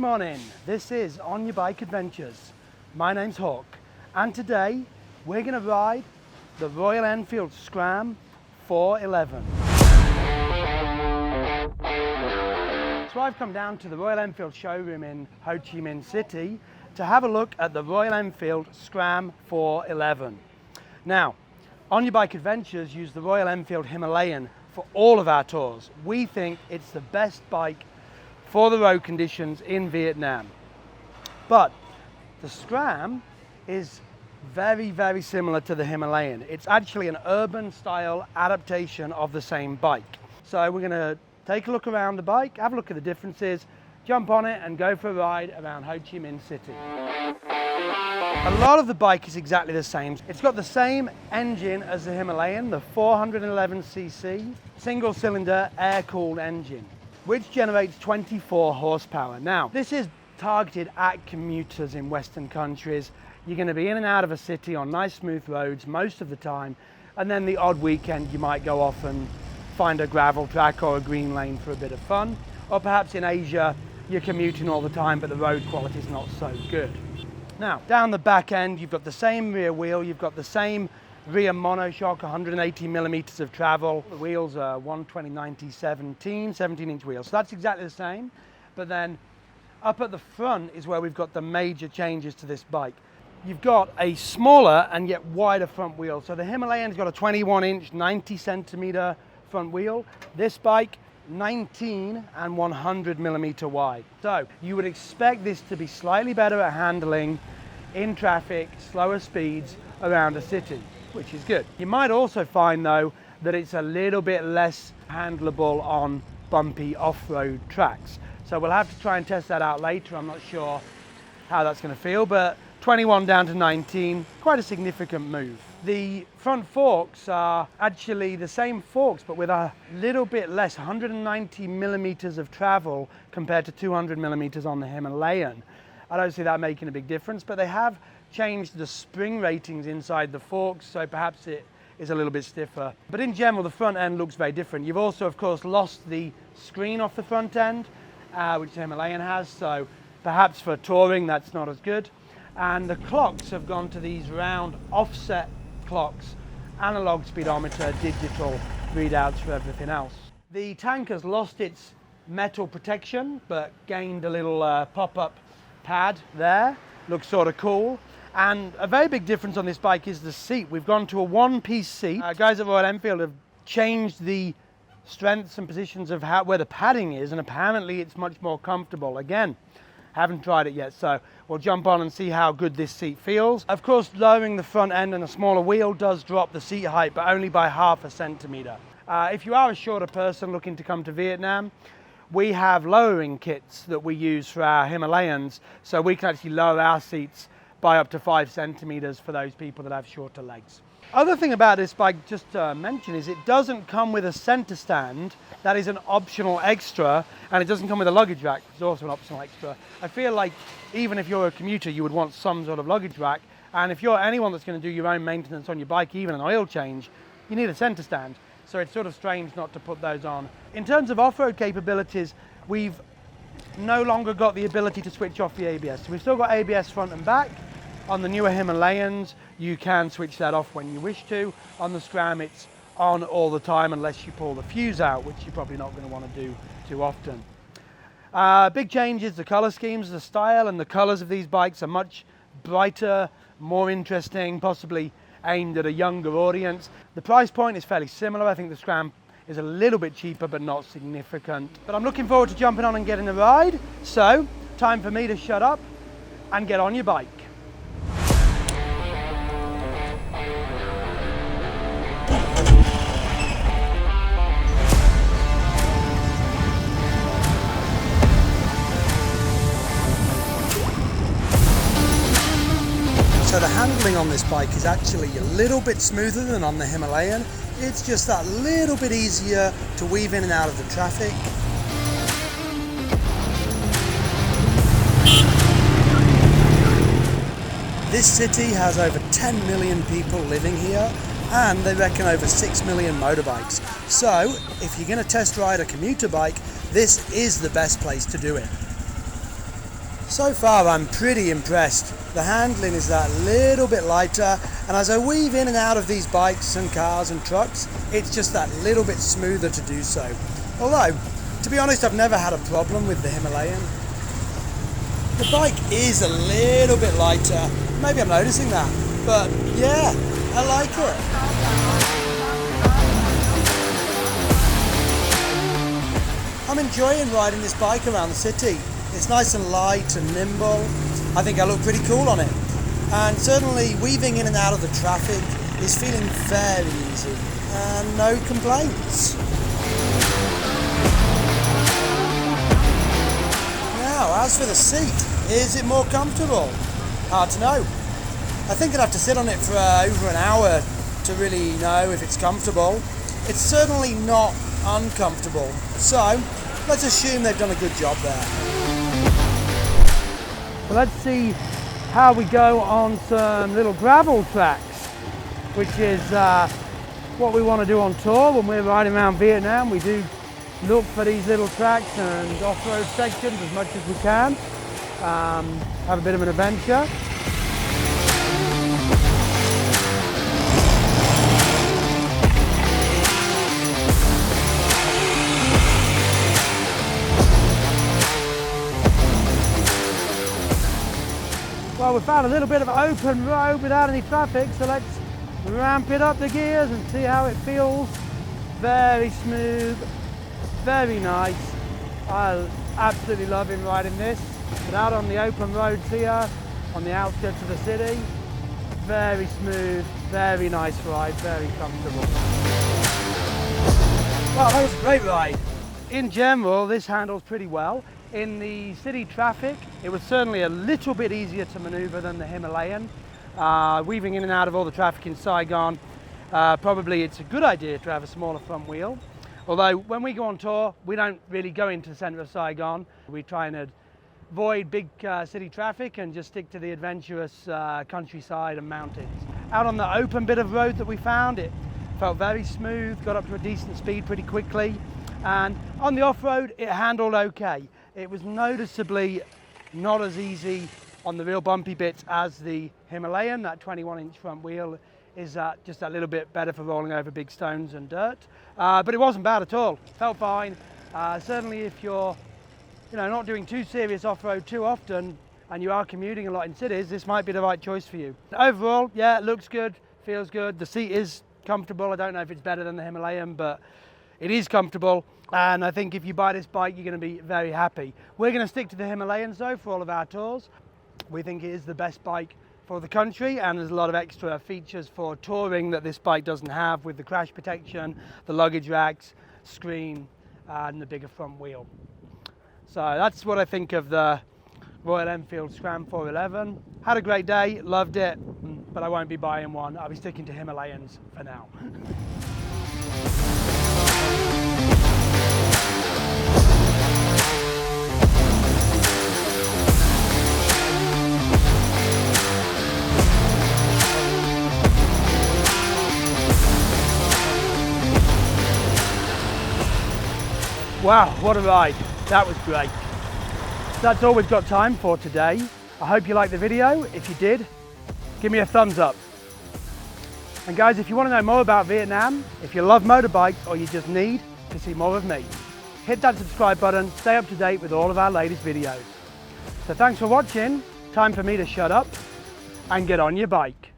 morning, this is Onyabike Adventures. My name's Hawk, and today we're going to ride the Royal Enfield Scram 411. So I've come down to the Royal Enfield showroom in Ho Chi Minh City to have a look at the Royal Enfield Scram 411. Now, Onyabike Adventures use the Royal Enfield Himalayan for all of our tours. We think it's the best bike for the road conditions in Vietnam. But the Scram is very similar to the Himalayan. It's actually an urban style adaptation of the same bike. So we're going to take a look around the bike, have a look at the differences, jump on it and go for a ride around Ho Chi Minh City. A lot of the bike is exactly the same. It's got the same engine as the Himalayan, the 411cc single cylinder air-cooled engine, which generates 24 horsepower. Now, this is targeted at commuters in Western countries. You're going to be in and out of a city on nice smooth roads most of the time, and then the odd weekend you might go off and find a gravel track or a green lane for a bit of fun. Or perhaps in Asia, you're commuting all the time, but the road quality is not so good. Now, down the back end, you've got the same rear wheel, you've got the same rear monoshock, 180 millimeters of travel. The wheels are 120/90 17-inch wheels, so that's exactly the same. But then up at the front is where we've got the major changes to this bike. You've got a smaller and yet wider front wheel. So the Himalayan's got a 21-inch, 90-centimeter front wheel. This bike, 19 and 100 millimeter wide. So you would expect this to be slightly better at handling in traffic, slower speeds around a city, which is good. You might also find though that it's a little bit less handleable on bumpy off-road tracks. So we'll have to try and test that out later. I'm not sure how that's going to feel, but 21 down to 19, quite a significant move. The front forks are actually the same forks, but with a little bit less, 190 millimeters of travel compared to 200 millimeters on the Himalayan. I don't see that making a big difference, but they have changed the spring ratings inside the forks, so perhaps it is a little bit stiffer. But in general, the front end looks very different. You've also, of course, lost the screen off the front end, which the Himalayan has, so perhaps for touring that's not as good. And the clocks have gone to these round offset clocks, analog speedometer, digital readouts for everything else. The tank has lost its metal protection, but gained a little pop-up pad there. Looks sort of cool. And a very big difference on this bike is the seat. We've gone to a one-piece seat. Guys at Royal Enfield have changed the strengths and positions of where the padding is, and apparently it's much more comfortable. Again, haven't tried it yet, so we'll jump on and see how good this seat feels. Of course, lowering the front end and a smaller wheel does drop the seat height, but only by 0.5 centimeter. If you are a shorter person looking to come to Vietnam, we have lowering kits that we use for our Himalayans, so we can actually lower our seats by up to 5 centimeters for those people that have shorter legs. Other thing about this bike, just to mention, is it doesn't come with a center stand. That is an optional extra, and it doesn't come with a luggage rack, which is also an optional extra. I feel like even if you're a commuter, you would want some sort of luggage rack, and if you're anyone that's going to do your own maintenance on your bike, even an oil change, you need a center stand. So it's sort of strange not to put those on. In terms of off-road capabilities, we've no longer got the ability to switch off the ABS. So we've still got ABS front and back. On the newer Himalayans, you can switch that off when you wish to. On the Scram, it's on all the time unless you pull the fuse out, which you're probably not going to want to do too often. Big change is the color schemes, the style and the colors of these bikes are much brighter, more interesting, possibly aimed at a younger audience. The price point is fairly similar. I think the Scram is a little bit cheaper, but not significant. But I'm looking forward to jumping on and getting a ride. So, time for me to shut up and get on your bike. So the handling on this bike is actually a little bit smoother than on the Himalayan. It's just that little bit easier to weave in and out of the traffic. This city has over 10 million people living here, and they reckon over 6 million motorbikes. So if you're going to test ride a commuter bike, this is the best place to do it. So far I'm pretty impressed. The handling is that little bit lighter, and as I weave in and out of these bikes and cars and trucks, it's just that little bit smoother to do so. Although, to be honest, I've never had a problem with the Himalayan. The bike is a little bit lighter. Maybe I'm noticing that, but yeah, I like it. I'm enjoying riding this bike around the city. It's nice and light and nimble. I think I look pretty cool on it. And certainly weaving in and out of the traffic is feeling very easy and no complaints. Now, as for the seat, is it more comfortable? Hard to know. I think I'd have to sit on it for over an hour to really know if it's comfortable. It's certainly not uncomfortable. So, let's assume they've done a good job there. So let's see how we go on some little gravel tracks, which is what we want to do on tour when we're riding around Vietnam. We do look for these little tracks and off-road sections as much as we can. Have a bit of an adventure. Well, we found a little bit of open road without any traffic, so let's ramp it up the gears and see how it feels. Very smooth, very nice. I absolutely love riding this. But out on the open roads here, on the outskirts of the city, very smooth, very nice ride, very comfortable. Well, that was a great ride. In general, this handles pretty well. In the city traffic, it was certainly a little bit easier to maneuver than the Himalayan. Weaving in and out of all the traffic in Saigon, probably it's a good idea to have a smaller front wheel. Although when we go on tour, we don't really go into the center of Saigon. We try and avoid big city traffic and just stick to the adventurous countryside and mountains. Out on the open bit of road that we found, it felt very smooth, got up to a decent speed pretty quickly. And on the off-road, it handled okay. It was noticeably not as easy on the real bumpy bits as the Himalayan. That 21-inch front wheel is just a little bit better for rolling over big stones and dirt. But it wasn't bad at all. Felt fine. Certainly if you're not doing too serious off-road too often and you are commuting a lot in cities, this might be the right choice for you. Overall, yeah, it looks good, feels good. The seat is comfortable. I don't know if it's better than the Himalayan, but it is comfortable. And I think if you buy this bike, you're going to be very happy. We're going to stick to the Himalayans though for all of our tours. We think it is the best bike for the country, and there's a lot of extra features for touring that this bike doesn't have, with the crash protection, the luggage racks, screen, and the bigger front wheel. So that's what I think of the Royal Enfield Scram 411. Had a great day, loved it, but I won't be buying one. I'll be sticking to Himalayans for now. Wow, what a ride. That was great. That's all we've got time for today. I hope you liked the video. If you did, give me a thumbs up. And guys, if you want to know more about Vietnam, if you love motorbikes or you just need to see more of me, hit that subscribe button, stay up to date with all of our latest videos. So thanks for watching. Time for me to shut up and get on your bike.